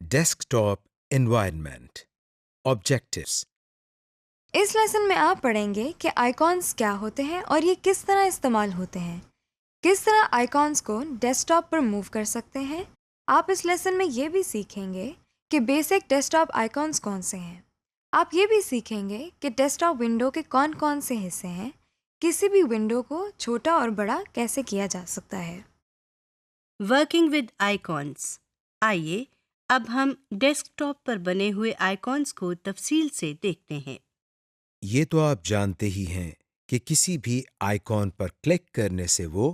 Desktop environment objectives. इस lesson में आप पढ़ेंगे कि आइकॉन्स क्या होते हैं और ये किस तरह इस्तेमाल होते हैं। किस तरह आइकॉन्स को डेस्कटॉप पर मूव कर सकते हैं। आप इस लेसन में ये भी सीखेंगे कि बेसिक डेस्कटॉप आइकॉन्स कौन से हैं। आप ये भी सीखेंगे कि डेस्कटॉप विंडो के कौन कौन से हिस्से हैं। किसी भी विंडो को छोटा और बड़ा कैसे किया जा सकता है। Working with icons. आइए अब हम डेस्कटॉप पर बने हुए आइकॉन्स को तफसील से देखते हैं। ये तो आप जानते ही हैं कि किसी भी आइकॉन पर क्लिक करने से वो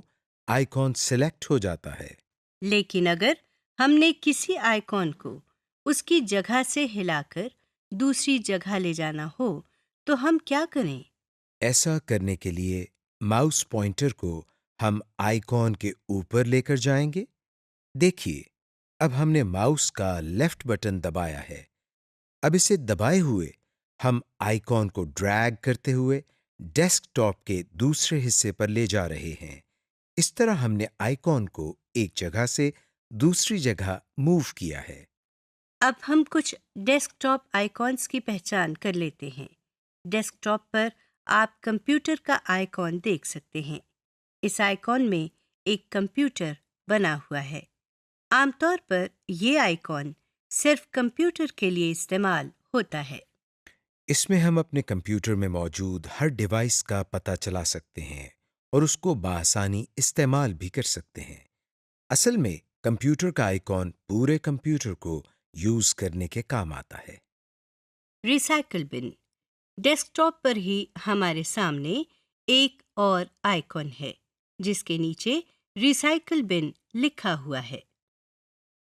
आइकॉन सिलेक्ट हो जाता है। लेकिन अगर हमने किसी आइकॉन को उसकी जगह से हिलाकर दूसरी जगह ले जाना हो तो हम क्या करें? ऐसा करने के लिए माउस पॉइंटर को हम आइकॉन के ऊपर लेकर जाएंगे। देखिए, अब हमने माउस का लेफ्ट बटन दबाया है। अब इसे दबाए हुए हम आइकॉन को ड्रैग करते हुए डेस्कटॉप के दूसरे हिस्से पर ले जा रहे हैं। इस तरह हमने आइकॉन को एक जगह से दूसरी जगह मूव किया है। अब हम कुछ डेस्कटॉप आइकॉन्स की पहचान कर लेते हैं। डेस्कटॉप पर आप कंप्यूटर का आइकॉन देख सकते हैं। इस आइकॉन में एक कंप्यूटर बना हुआ है। आमतौर पर ये आइकॉन सिर्फ कंप्यूटर के लिए इस्तेमाल होता है। इसमें हम अपने कंप्यूटर में मौजूद हर डिवाइस का पता चला सकते हैं और उसको बआसानी इस्तेमाल भी कर सकते हैं। असल में कंप्यूटर का आइकॉन पूरे कंप्यूटर को यूज करने के काम आता है। Recycle bin. डेस्कटॉप पर ही हमारे सामने एक और आइकॉन है जिसके नीचे रिसाइकल बिन लिखा हुआ है।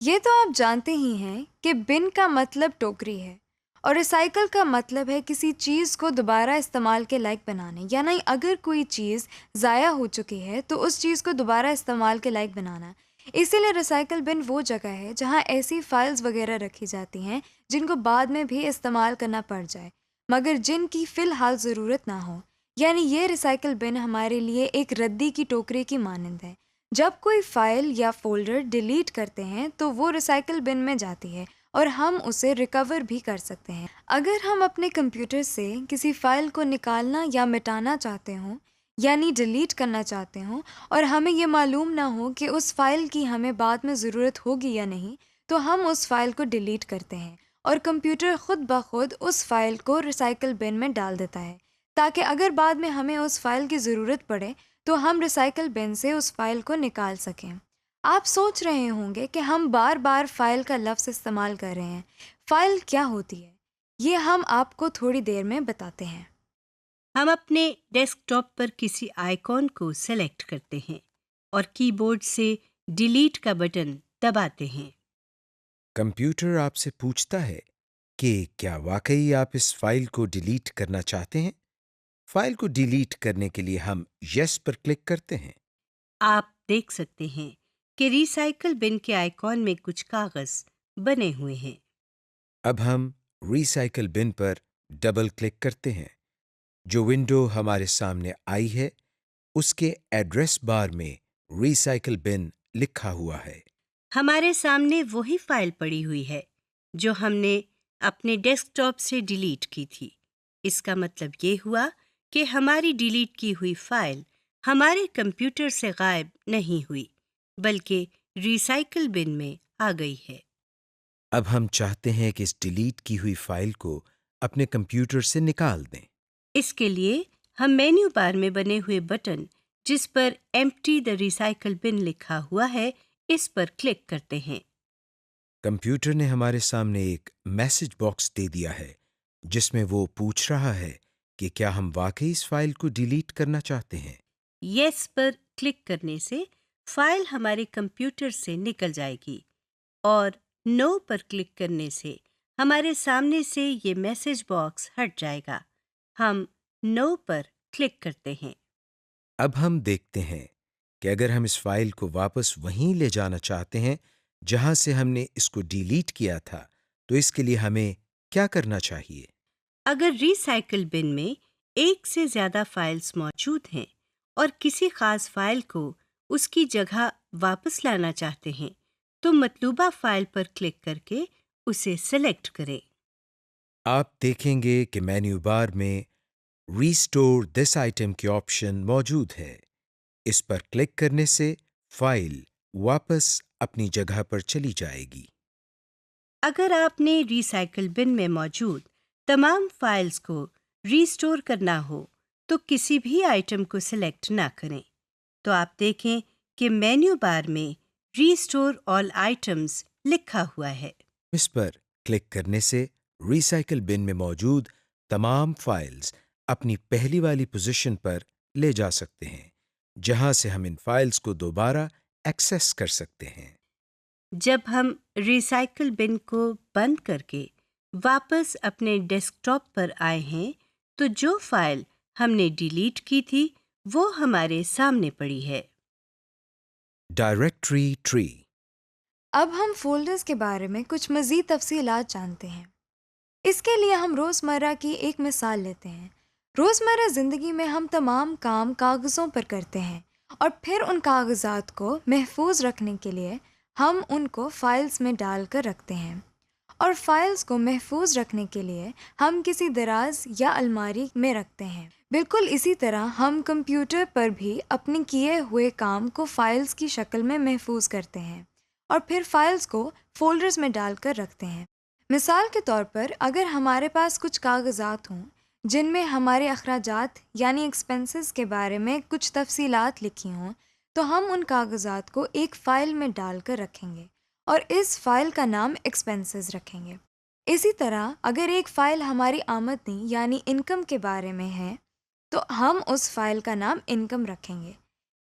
ये तो आप जानते ही हैं कि बिन का मतलब टोकरी है और रिसाइकल का मतलब है किसी चीज़ को दोबारा इस्तेमाल के लायक बनाने। यानी अगर कोई चीज़ ज़ाया हो चुकी है तो उस चीज़ को दोबारा इस्तेमाल के लायक बनाना। इसीलिए रिसाइकल बिन वो जगह है जहाँ ऐसी फाइल्स वगैरह रखी जाती हैं जिनको बाद में भी इस्तेमाल करना पड़ जाए मगर जिनकी फ़िलहाल ज़रूरत ना हो। यानी ये रिसाइकल बिन हमारे लिए एक रद्दी की टोकरी की मानंद है। जब कोई फाइल या फोल्डर डिलीट करते हैं तो वो रिसाइकल बिन में जाती है और हम उसे रिकवर भी कर सकते हैं। अगर हम अपने कंप्यूटर से किसी फाइल को निकालना या मिटाना चाहते हों यानी डिलीट करना चाहते हों और हमें ये मालूम ना हो कि उस फाइल की हमें बाद में ज़रूरत होगी या नहीं तो हम उस फाइल को डिलीट करते हैं और कंप्यूटर खुद ब खुद उस फाइल को रिसाइकल बिन में डाल देता है ताकि अगर बाद में हमें उस फाइल की ज़रूरत पड़े तो हम रिसाइकल बिन से उस फाइल को निकाल सकें। आप सोच रहे होंगे कि हम बार बार फाइल का लफ्ज़ इस्तेमाल कर रहे हैं। फाइल क्या होती है ये हम आपको थोड़ी देर में बताते हैं। हम अपने डेस्कटॉप पर किसी आइकॉन को सेलेक्ट करते हैं और कीबोर्ड से डिलीट का बटन दबाते हैं। कंप्यूटर आपसे पूछता है कि क्या वाकई आप इस फाइल को डिलीट करना चाहते हैं। फाइल को डिलीट करने के लिए हम यस पर क्लिक करते हैं। आप देख सकते हैं कि रिसाइकल बिन के आइकॉन में कुछ कागज बने हुए हैं। अब हम रिसाइकल बिन पर डबल क्लिक करते हैं। जो विंडो हमारे सामने आई है उसके एड्रेस बार में रिसाइकल बिन लिखा हुआ है। हमारे सामने वही फाइल पड़ी हुई है जो हमने अपने डेस्कटॉप से डिलीट की थी। इसका मतलब ये हुआ कि हमारी डिलीट की हुई फाइल हमारे कंप्यूटर से गायब नहीं हुई बल्कि रिसाइकल बिन में आ गई है। अब हम चाहते हैं कि इस डिलीट की हुई फाइल को अपने कंप्यूटर से निकाल दें। इसके लिए हम मेन्यू बार में बने हुए बटन जिस पर एम्प्टी द रिसाइकल बिन लिखा हुआ है इस पर क्लिक करते हैं। कंप्यूटर ने हमारे सामने एक मैसेज बॉक्स दे दिया है जिसमें वो पूछ रहा है कि क्या हम वाकई इस फाइल को डिलीट करना चाहते हैं। यस पर क्लिक करने से फाइल हमारे कंप्यूटर से निकल जाएगी और नो पर क्लिक करने से हमारे सामने से ये मैसेज बॉक्स हट जाएगा। हम नो पर क्लिक करते हैं। अब हम देखते हैं कि अगर हम इस फाइल को वापस वहीं ले जाना चाहते हैं जहां से हमने इसको डिलीट किया था तो इसके लिए हमें क्या करना चाहिए। अगर रिसाइकल बिन में एक से ज़्यादा फाइल्स मौजूद हैं और किसी खास फाइल को उसकी जगह वापस लाना चाहते हैं तो मतलूबा फाइल पर क्लिक करके उसे सेलेक्ट करें। आप देखेंगे कि मेन्यू बार में रीस्टोर दिस आइटम के ऑप्शन मौजूद है। इस पर क्लिक करने से फाइल वापस अपनी जगह पर चली जाएगी। अगर आपने रिसाइकल बिन में मौजूद तमाम फाइल्स को रीस्टोर करना हो तो किसी भी आइटम को सिलेक्ट ना करें। तो आप देखें कि मेन्यू बार में रीस्टोर ऑल आइटम्स लिखा हुआ है। इस पर क्लिक करने से रिसाइकल बिन में मौजूद तमाम फाइल्स अपनी पहली वाली पोजीशन पर ले जा सकते हैं, जहां से हम इन फाइल्स को दोबारा एक्सेस कर सकते हैं। जब हम रिसाइकल बिन को बंद करके वापस अपने डेस्कटॉप पर आए हैं तो जो फाइल हमने डिलीट की थी वो हमारे सामने पड़ी है। Directory tree. अब हम फोल्डर्स के बारे में कुछ मज़ीद तफसीलात जानते हैं। इसके लिए हम रोज़मर्रा की एक मिसाल लेते हैं। रोज़मर्रा ज़िंदगी में हम तमाम काम कागज़ों पर करते हैं और फिर उन कागज़ात को महफूज रखने के लिए हम उनको फ़ाइल्स में डाल कर रखते हैं, और फाइल्स को महफूज रखने के लिए हम किसी दराज या अलमारी में रखते हैं। बिल्कुल इसी तरह हम कंप्यूटर पर भी अपने किए हुए काम को फाइल्स की शक्ल में महफूज करते हैं और फिर फाइल्स को फोल्डर्स में डालकर रखते हैं। मिसाल के तौर पर अगर हमारे पास कुछ कागज़ात हों जिनमें हमारे अखराजात यानी एक्सपेंसेस के बारे में कुछ तफसीलात लिखी हों, तो हम उन कागज़ात को एक फ़ाइल में डालकर रखेंगे और इस फ़ाइल का नाम एक्सपेंसेस रखेंगे। इसी तरह अगर एक फ़ाइल हमारी आमदनी यानी इनकम के बारे में है तो हम उस फ़ाइल का नाम इनकम रखेंगे।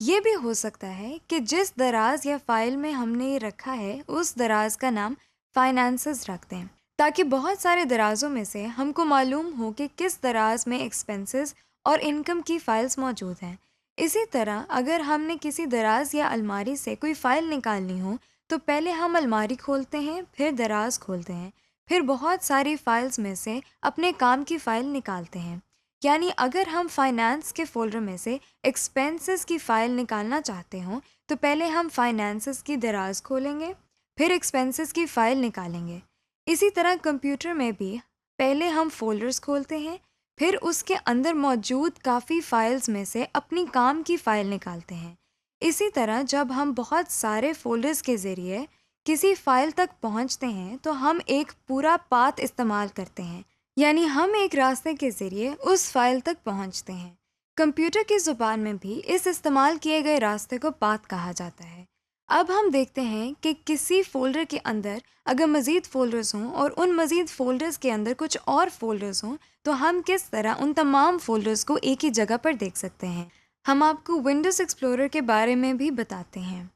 ये भी हो सकता है कि जिस दराज या फ़ाइल में हमने ये रखा है उस दराज का नाम फाइनेंसेस रख दें, ताकि बहुत सारे दराज़ों में से हमको मालूम हो कि किस दराज में एक्सपेंसेस और इनकम की फ़ाइल्स मौजूद हैं। इसी तरह अगर हमने किसी दराज या अलमारी से कोई फ़ाइल निकालनी हो तो पहले हम अलमारी खोलते हैं, फिर दराज खोलते हैं, फिर बहुत सारी फ़ाइल्स में से अपने काम की फ़ाइल निकालते हैं। यानी अगर हम फाइनेंस के फ़ोल्डर में से एक्सपेंसेस की फ़ाइल निकालना चाहते हों तो पहले हम फाइनेंसेस की दराज खोलेंगे, फिर एक्सपेंसेस की फ़ाइल निकालेंगे। इसी तरह कंप्यूटर में भी पहले हम फ़ोल्डर्स खोलते हैं, फिर उसके अंदर मौजूद काफ़ी फ़ाइल्स में से अपनी काम की फ़ाइल निकालते हैं। इसी तरह जब हम बहुत सारे फ़ोल्डर्स के ज़रिए किसी फ़ाइल तक पहुंचते हैं तो हम एक पूरा पाथ इस्तेमाल करते हैं, यानी हम एक रास्ते के ज़रिए उस फ़ाइल तक पहुंचते हैं। कंप्यूटर की ज़ुबान में भी इस इस्तेमाल किए गए रास्ते को पाथ कहा जाता है। अब हम देखते हैं कि किसी फ़ोल्डर के अंदर अगर मज़ीद फ़ोल्डर्स हों और उन मज़ीद फ़ोल्डर्स के अंदर कुछ और फ़ोल्डर्स हों तो हम किस तरह उन तमाम फ़ोल्डर्स को एक ही जगह पर देख सकते हैं। हम आपको विंडोज़ एक्सप्लोरर के बारे में भी बताते हैं।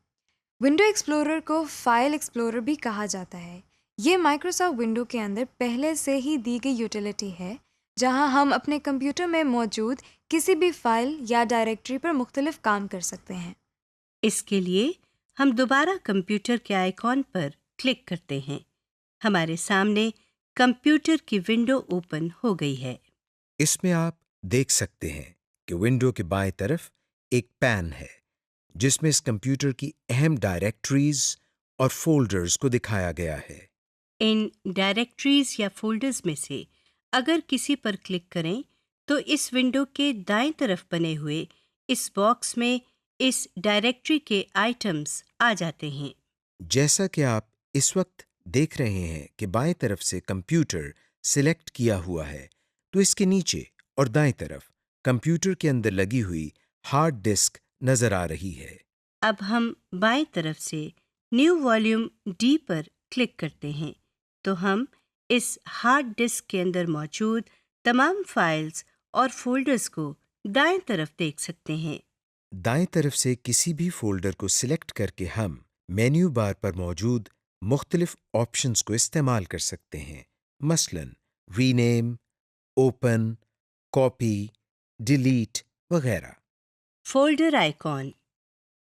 विंडो एक्सप्लोरर को फ़ाइल एक्सप्लोरर भी कहा जाता है। ये माइक्रोसॉफ्ट विंडो के अंदर पहले से ही दी गई यूटिलिटी है, जहां हम अपने कंप्यूटर में मौजूद किसी भी फ़ाइल या डायरेक्टरी पर मुख्तलिफ काम कर सकते हैं। इसके लिए हम दोबारा कंप्यूटर के आइकॉन पर क्लिक करते हैं। हमारे सामने कंप्यूटर की विंडो ओपन हो गई है। इसमें आप देख सकते हैं कि विंडो के बाएं तरफ एक पैन है, जिसमें इस कंप्यूटर की अहम डायरेक्टरीज और फोल्डर्स को दिखाया गया है। इन डायरेक्टरीज या फोल्डर्स में से अगर किसी पर क्लिक करें तो इस विंडो के दाएं तरफ बने हुए इस बॉक्स में इस डायरेक्टरी के आइटम्स आ जाते हैं। जैसा कि आप इस वक्त देख रहे हैं कि बाएं तरफ से कंप्यूटर सिलेक्ट किया हुआ है, तो इसके नीचे और दाएं तरफ कंप्यूटर के अंदर लगी हुई हार्ड डिस्क नजर आ रही है। अब हम बाएं तरफ से न्यू वॉल्यूम डी पर क्लिक करते हैं तो हम इस हार्ड डिस्क के अंदर मौजूद तमाम फाइल्स और फोल्डर्स को दाएं तरफ देख सकते हैं। दाएं तरफ से किसी भी फोल्डर को सिलेक्ट करके हम मेन्यू बार पर मौजूद मुख्तलिफ ऑप्शंस को इस्तेमाल कर सकते हैं, मसलन रीनेम, ओपन, कॉपी, डिलीट वगैरह। Folder icon.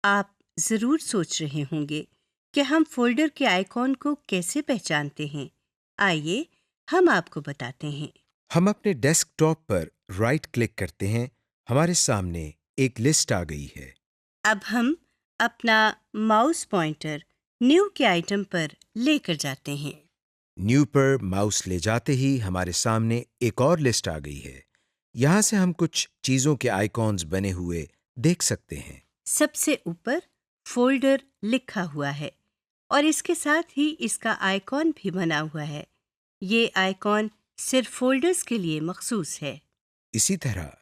आप ज़रूर सोच रहे होंगे कि हम फोल्डर के आइकॉन को कैसे पहचानते हैं। आइए हम आपको बताते हैं। हम अपने डेस्कटॉप पर राइट क्लिक करते हैं, हमारे सामने एक लिस्ट आ गई है। अब हम अपना माउस पॉइंटर न्यू के आइटम पर लेकर जाते हैं। न्यू पर माउस ले जाते ही हमारे सामने एक और लिस्ट आ गई है। यहाँ से हम कुछ चीज़ों के आइकॉन्स बने हुए देख सकते हैं। सबसे ऊपर फोल्डर लिखा हुआ है और इसके साथ ही इसका आइकॉन भी बना हुआ है। ये आइकॉन सिर्फ फोल्डर्स के लिए मखसूस है। इसी तरह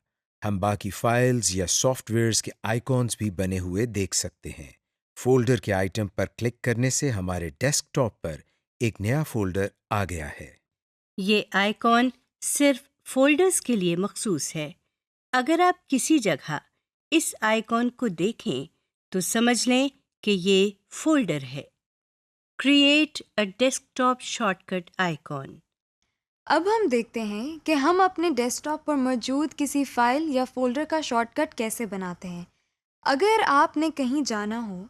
हम बाकी फाइल्स या सॉफ्टवेयर्स के आइकॉन्स भी बने हुए देख सकते हैं। फोल्डर के आइटम पर क्लिक करने से हमारे डेस्कटॉप पर एक नया फोल्डर आ गया है। ये आइकॉन सिर्फ फोल्डर्स के लिए मखसूस है। अगर आप किसी जगह इस आइकॉन को देखें तो समझ लें कि ये फोल्डर है। Create a desktop shortcut icon. अब हम देखते हैं कि हम अपने डेस्कटॉप पर मौजूद किसी फाइल या फोल्डर का शॉर्टकट कैसे बनाते हैं। अगर आपने कहीं जाना हो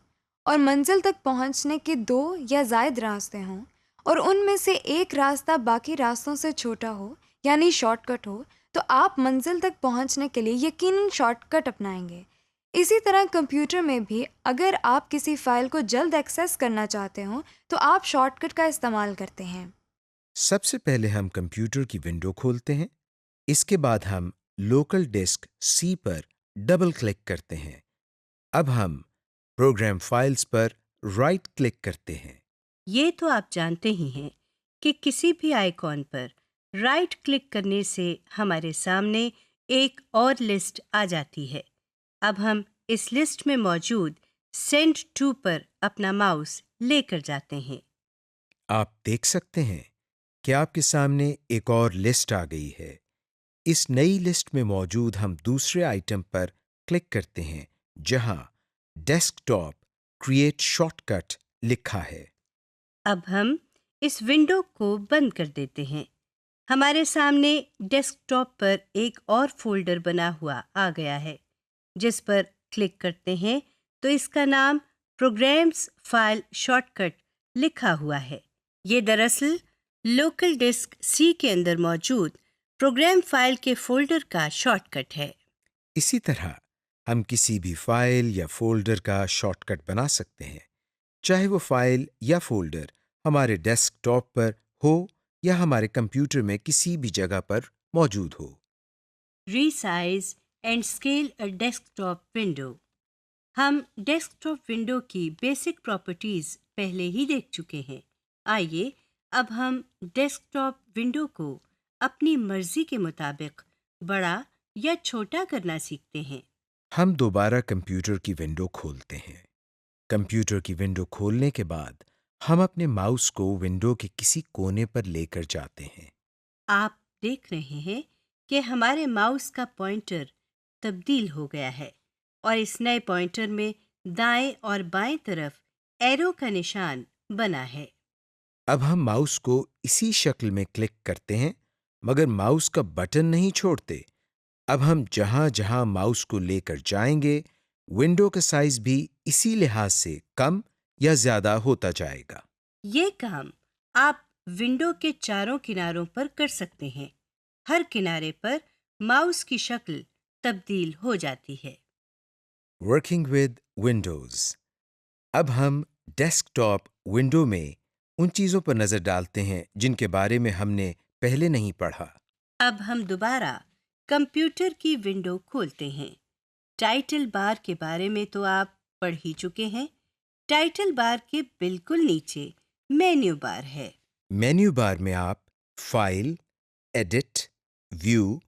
और मंजिल तक पहुंचने के 2 या ज़ायद रास्ते हों और उनमें से एक रास्ता बाकी रास्तों से छोटा हो यानी शॉर्टकट हो, तो आप मंजिल तक पहुंचने के लिए यकीनन शॉर्टकट अपनाएंगे। इसी तरह कंप्यूटर में भी अगर आप किसी फाइल को जल्द एक्सेस करना चाहते हो तो आप शॉर्टकट का इस्तेमाल करते हैं। सबसे पहले हम कंप्यूटर की विंडो खोलते हैं। इसके बाद हम लोकल डिस्क सी पर डबल क्लिक करते हैं। अब हम प्रोग्राम फाइल्स पर राइट क्लिक करते हैं। ये तो आप जानते ही हैं कि किसी भी आइकॉन पर राइट क्लिक करने से हमारे सामने एक और लिस्ट आ जाती है। अब हम इस लिस्ट में मौजूद सेंड टू पर अपना माउस लेकर जाते हैं। आप देख सकते हैं कि आपके सामने एक और लिस्ट आ गई है। इस नई लिस्ट में मौजूद हम दूसरे आइटम पर क्लिक करते हैं जहां डेस्कटॉप क्रिएट शॉर्टकट लिखा है। अब हम इस विंडो को बंद कर देते हैं। हमारे सामने डेस्कटॉप पर एक और फोल्डर बना हुआ आ गया है। जिस पर क्लिक करते हैं तो इसका नाम प्रोग्राम्स फाइल शॉर्टकट लिखा हुआ है। ये दरअसल लोकल डिस्क सी के अंदर मौजूद प्रोग्राम फाइल के फोल्डर का शॉर्टकट है। इसी तरह हम किसी भी फाइल या फोल्डर का शॉर्टकट बना सकते हैं, चाहे वो फाइल या फोल्डर हमारे डेस्कटॉप पर हो या हमारे कंप्यूटर में किसी भी जगह पर मौजूद हो। Resize and scale a desktop window. हम डेस्कटॉप विंडो की बेसिक प्रॉपर्टीज पहले ही देख चुके हैं। आइए अब हम डेस्कटॉप विंडो को अपनी मर्जी के मुताबिक बड़ा या छोटा करना सीखते हैं। हम दोबारा कंप्यूटर की विंडो खोलते हैं। कंप्यूटर की विंडो खोलने के बाद हम अपने माउस को विंडो के किसी कोने पर लेकर जाते हैं। आप देख रहे हैं कि हमारे माउस का पॉइंटर तब्दील हो गया है और इस नए पॉइंटर में दाएं और बाएं तरफ एरो का निशान बना है। अब हम माउस को इसी शक्ल में क्लिक करते हैं, मगर माउस का बटन नहीं छोड़ते। अब हम जहां जहां माउस को लेकर जाएंगे, विंडो का साइज भी इसी लिहाज से कम या ज्यादा होता जाएगा। ये काम आप विंडो के चारों किनारों पर कर सकते हैं। हर किनारे पर माउस की शक्ल तब्दील हो जाती है। Working with Windows. अब हम डेस्कटॉप विंडो में उन चीजों पर नजर डालते हैं जिनके बारे में हमने पहले नहीं पढ़ा। अब हम दोबारा कंप्यूटर की विंडो खोलते हैं। टाइटल बार के बारे में तो आप पढ़ ही चुके हैं। टाइटल बार के बिल्कुल नीचे मेन्यू बार है। मेन्यू बार में आप फाइल, एडिट, व्यू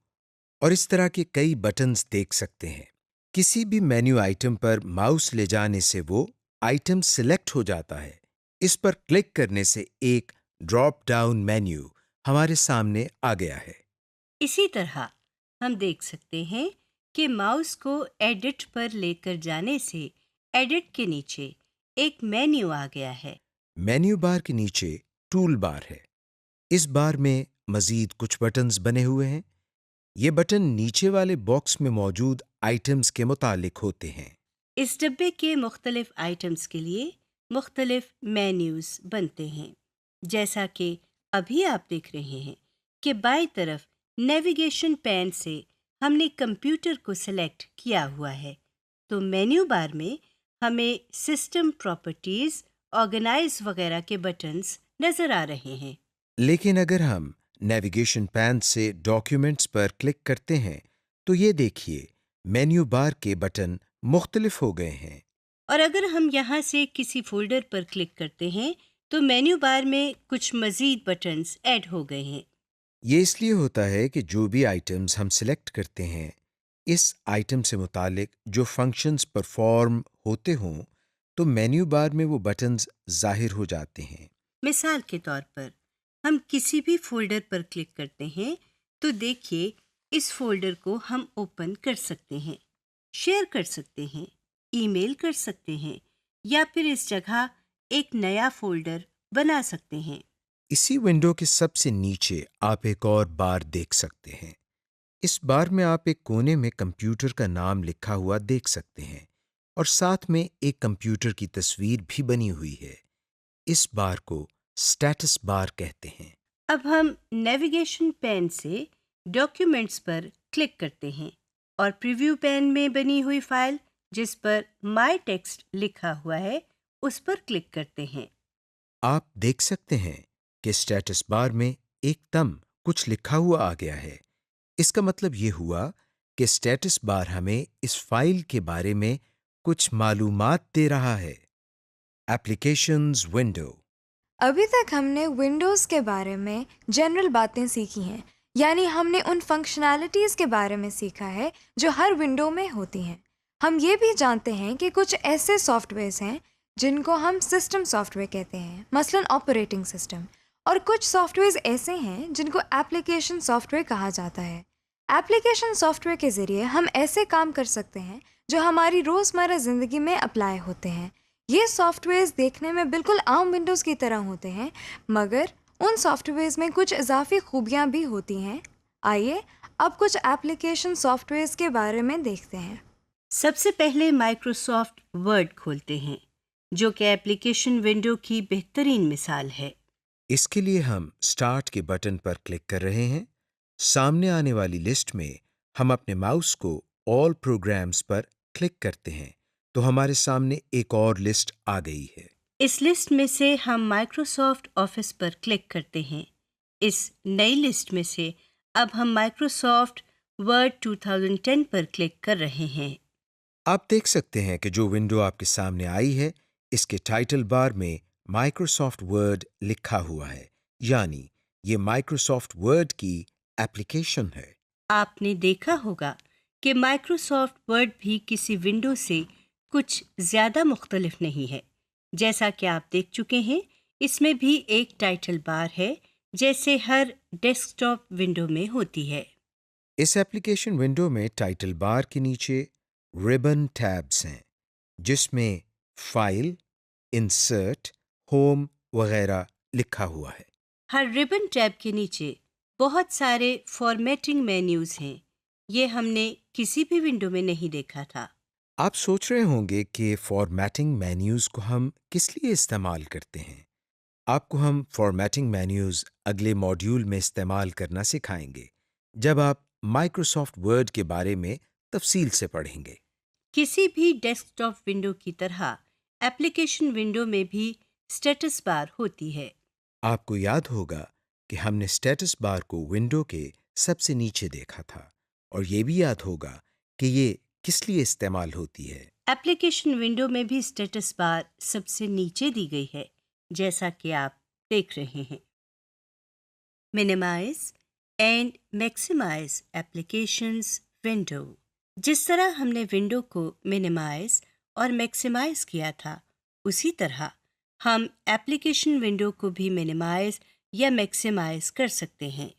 और इस तरह के कई बटन्स देख सकते हैं। किसी भी मेन्यू आइटम पर माउस ले जाने से वो आइटम सिलेक्ट हो जाता है। इस पर क्लिक करने से एक ड्रॉप डाउन मेन्यू हमारे सामने आ गया है। इसी तरह हम देख सकते हैं कि माउस को एडिट पर लेकर जाने से एडिट के नीचे एक मेन्यू आ गया है। मेन्यू बार के नीचे टूल बार है। इस बार में मजीद कुछ बटन्स बने हुए हैं। ये बटन नीचे वाले बॉक्स में मौजूद आइटम्स के मुतालिक होते हैं। इस डब्बे के मुख्तलिफ आइटम्स के लिए मुख्तलिफ मेन्यूज बनते हैं। जैसा कि अभी आप देख रहे हैं कि बाईं तरफ नेविगेशन पैन से हमने कंप्यूटर को सिलेक्ट किया हुआ है, तो मेन्यू बार में हमें सिस्टम प्रॉपर्टीज, ऑर्गेनाइज वगैरह के बटन्स नजर आ रहे हैं। लेकिन अगर हम नेविगेशन पैन से डॉक्यूमेंट्स पर क्लिक करते हैं, तो ये देखिए मेन्यू बार के बटन मुख्तलिफ हो गए हैं। और अगर हम यहाँ से किसी फोल्डर पर क्लिक करते हैं तो मेन्यू बार में कुछ मज़ीद बटन्स ऐड हो गए हैं। ये इसलिए होता है कि जो भी आइटम्स हम सिलेक्ट करते हैं, इस आइटम से मुतालिक जो फंक्शंस परफॉर्म होते हों, तो मेन्यू बार में वो बटन्स ज़ाहिर हो जाते हैं। मिसाल के तौर पर हम किसी भी फोल्डर पर क्लिक करते हैं तो देखिए इस फोल्डर को हम ओपन कर सकते हैं, शेयर कर सकते हैं, ईमेल कर सकते हैं या फिर इस जगह एक नया फोल्डर बना सकते हैं। इसी विंडो के सबसे नीचे आप एक और बार देख सकते हैं। इस बार में आप एक कोने में कंप्यूटर का नाम लिखा हुआ देख सकते हैं और साथ में एक कंप्यूटर की तस्वीर भी बनी हुई है। इस बार को स्टेटस बार कहते हैं। अब हम नेविगेशन पैन से डॉक्यूमेंट्स पर क्लिक करते हैं और प्रीव्यू पैन में बनी हुई फाइल जिस पर माय टेक्स्ट लिखा हुआ है उस पर क्लिक करते हैं। आप देख सकते हैं कि स्टेटस बार में एकदम कुछ लिखा हुआ आ गया है। इसका मतलब ये हुआ कि स्टेटस बार हमें इस फाइल के बारे में कुछ मालूमात दे रहा है। Applications window. अभी तक हमने विंडोज़ के बारे में जनरल बातें सीखी हैं, यानी हमने उन फंक्शनैलिटीज़ के बारे में सीखा है जो हर विंडो में होती हैं। हम ये भी जानते हैं कि कुछ ऐसे सॉफ्टवेयर्स हैं जिनको हम सिस्टम सॉफ्टवेयर कहते हैं, मसलन ऑपरेटिंग सिस्टम, और कुछ सॉफ्टवेयर्स ऐसे हैं जिनको एप्लीकेशन सॉफ्टवेयर कहा जाता है। एप्लीकेशन सॉफ्टवेयर के ज़रिए हम ऐसे काम कर सकते हैं जो हमारी रोज़मर्रा ज़िंदगी में अप्लाई होते हैं। ये सॉफ्टवेयर्स देखने में बिल्कुल आम विंडोज़ की तरह होते हैं, मगर उन सॉफ्टवेयर्स में कुछ इजाफी खूबियाँ भी होती हैं। आइए अब कुछ एप्लीकेशन सॉफ्टवेयर्स के बारे में देखते हैं। सबसे पहले माइक्रोसॉफ्ट वर्ड खोलते हैं जो कि एप्लीकेशन विंडो की बेहतरीन मिसाल है। इसके लिए हम स्टार्ट के बटन पर क्लिक कर रहे हैं। सामने आने वाली लिस्ट में हम अपने माउस को ऑल प्रोग्राम्स पर क्लिक करते हैं, तो हमारे सामने एक और लिस्ट आ गई है। इस लिस्ट में से हम माइक्रोसॉफ्ट ऑफिस पर क्लिक करते हैं। इस नई लिस्ट में से अब हम माइक्रोसॉफ्ट वर्ड 2010 पर क्लिक कर रहे हैं। आप देख सकते हैं कि जो विंडो आपके सामने आई है, इसके टाइटल बार में माइक्रोसॉफ्ट वर्ड लिखा हुआ है, यानी ये माइक्रोसॉफ्ट वर्ड की एप्लीकेशन है। आपने देखा होगा कि माइक्रोसॉफ्ट वर्ड भी किसी विंडो से कुछ ज़्यादा मुख्तलिफ नहीं है। जैसा कि आप देख चुके हैं, इसमें भी एक टाइटल बार है जैसे हर डेस्कटॉप विंडो में होती है। इस एप्लीकेशन विंडो में टाइटल बार के नीचे रिबन टैब्स हैं, जिसमें फाइल, इंसर्ट, होम वगैरह लिखा हुआ है। हर रिबन टैब के नीचे बहुत सारे फॉर्मेटिंग मेन्यूज हैं। ये हमने किसी भी विंडो में नहीं देखा था। आप सोच रहे होंगे कि फॉर्मेटिंग मेन्यूज़ को हम किस लिए इस्तेमाल करते हैं। आपको हम फॉर्मेटिंग मेन्यूज़ अगले मॉड्यूल में इस्तेमाल करना सिखाएंगे, जब आप माइक्रोसॉफ्ट वर्ड के बारे में तफसील से पढ़ेंगे। किसी भी डेस्कटॉप विंडो की तरह एप्लीकेशन विंडो में भी स्टेटस बार होती है। आपको याद होगा कि हमने स्टेटस बार को विंडो के सबसे नीचे देखा था, और ये भी याद होगा कि ये किस लिए इस्तेमाल होती है। एप्लीकेशन विंडो में भी स्टेटस बार सबसे नीचे दी गई है, जैसा कि आप देख रहे हैं। Minimise and maximise applications window. जिस तरह हमने विंडो को मिनिमाइज और मैक्सिमाइज किया था, उसी तरह हम एप्लीकेशन विंडो को भी मिनिमाइज या मैक्सिमाइज कर सकते हैं।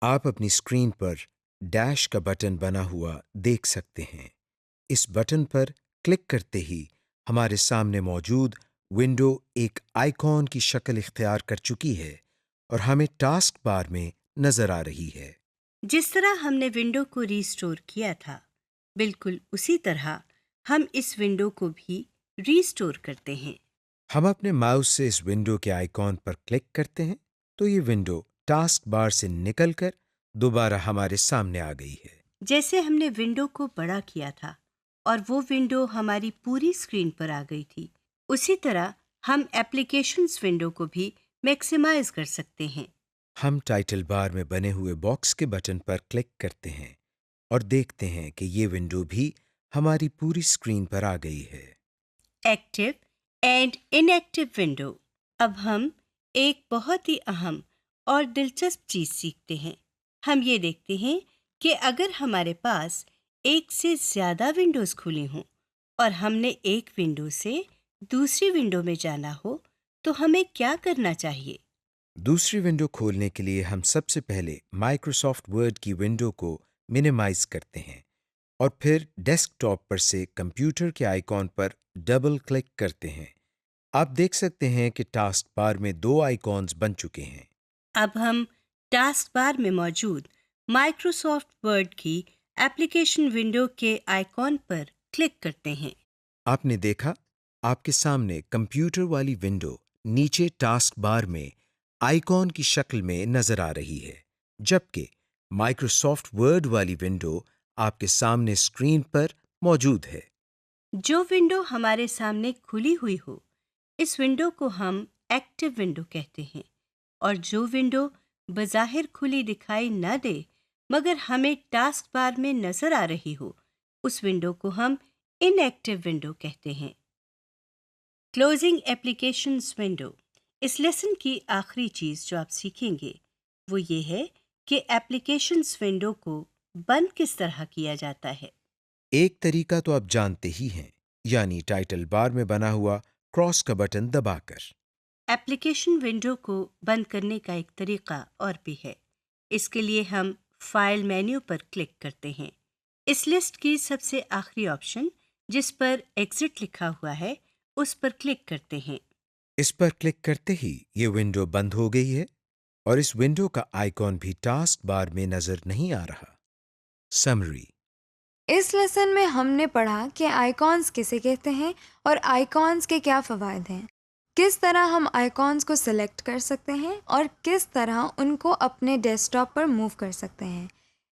आप अपनी स्क्रीन पर डैश का बटन बना हुआ देख सकते हैं। इस बटन पर क्लिक करते ही हमारे सामने मौजूद विंडो एक आइकॉन की शक्ल इख्तियार कर चुकी है और हमें टास्क बार में नजर आ रही है। जिस तरह हमने विंडो को रीस्टोर किया था, बिल्कुल उसी तरह हम इस विंडो को भी रीस्टोर करते हैं। हम अपने माउस से इस विंडो के आइकॉन पर क्लिक करते हैं, तो ये विंडो टास्क बार से निकलकर दोबारा हमारे सामने आ गई है। जैसे हमने विंडो को बड़ा किया था और वो विंडो हमारी पूरी स्क्रीन पर आ गई थी, उसी तरह हम एप्लीकेशंस विंडो को भी मैक्सिमाइज कर सकते हैं। हम टाइटल बार में बने हुए बॉक्स के बटन पर क्लिक करते हैं और देखते हैं कि ये विंडो भी हमारी पूरी स्क्रीन पर आ गई है। Active and inactive window. अब हम एक बहुत ही अहम और दिलचस्प चीज सीखते हैं। हम ये देखते हैं कि अगर हमारे पास एक से ज्यादा विंडोज खुली हों और हमने एक विंडो से दूसरी विंडो में जाना हो तो हमें क्या करना चाहिए। दूसरी विंडो खोलने के लिए हम सबसे पहले माइक्रोसॉफ्ट वर्ड की विंडो को मिनिमाइज करते हैं और फिर डेस्कटॉप पर से कंप्यूटर के आइकॉन पर डबल क्लिक करते हैं। आप देख सकते हैं कि टास्क बार में 2 आइकॉन्स बन चुके हैं। अब हम टास्क बार में मौजूद माइक्रोसॉफ्ट वर्ड की एप्लीकेशन विंडो के आइकॉन पर क्लिक करते हैं। आपने देखा, आपके सामने कंप्यूटर वाली विंडो नीचे टास्क बार में आइकॉन की शक्ल में नजर आ रही है, जबकि माइक्रोसॉफ्ट वर्ड वाली विंडो आपके सामने स्क्रीन पर मौजूद है। जो विंडो हमारे सामने खुली हुई हो, इस विंडो को हम एक्टिव विंडो कहते हैं, और जो विंडो बज़ाहिर खुली दिखाई न दे मगर हमें टास्क बार में नजर आ रही हो, उस विंडो को हम इनएक्टिव विंडो कहते हैं। Closing applications window. इस लेसन की आखिरी चीज जो आप सीखेंगे वो ये है कि एप्लीकेशंस विंडो को बंद किस तरह किया जाता है। एक तरीका तो आप जानते ही हैं, यानी टाइटल बार में बना हुआ क्रॉस का बटन दबाकर। एप्लीकेशन विंडो को बंद करने का एक तरीका और भी है। इसके लिए हम फाइल मेन्यू पर क्लिक करते हैं। इस लिस्ट की सबसे आखिरी ऑप्शन जिस पर एग्जिट लिखा हुआ है उस पर क्लिक करते हैं। इस पर क्लिक करते ही ये विंडो बंद हो गई है और इस विंडो का आइकॉन भी टास्क बार में नजर नहीं आ रहा। समरी। इस लेसन में हमने पढ़ा कि आइकॉन्स किसे कहते हैं और आइकॉन्स के क्या फ़वाइद हैं, किस तरह हम आइकॉन्स को सिलेक्ट कर सकते हैं और किस तरह उनको अपने डेस्कटॉप पर मूव कर सकते हैं।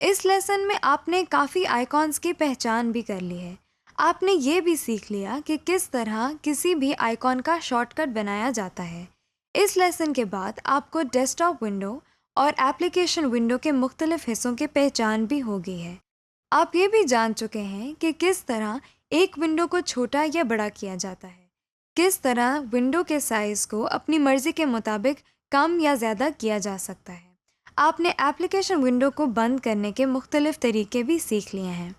इस लेसन में आपने काफ़ी आइकॉन्स की पहचान भी कर ली है। आपने ये भी सीख लिया कि किस तरह किसी भी आइकॉन का शॉर्टकट बनाया जाता है। इस लेसन के बाद आपको डेस्कटॉप विंडो और एप्लीकेशन विंडो के मुख्तलिफ हिस्सों की पहचान भी हो गई है। आप ये भी जान चुके हैं कि किस तरह एक विंडो को छोटा या बड़ा किया जाता है, किस तरह विंडो के साइज़ को अपनी मर्ज़ी के मुताबिक कम या ज़्यादा किया जा सकता है। आपने एप्लीकेशन विंडो को बंद करने के मुख्तलिफ तरीके भी सीख लिए हैं।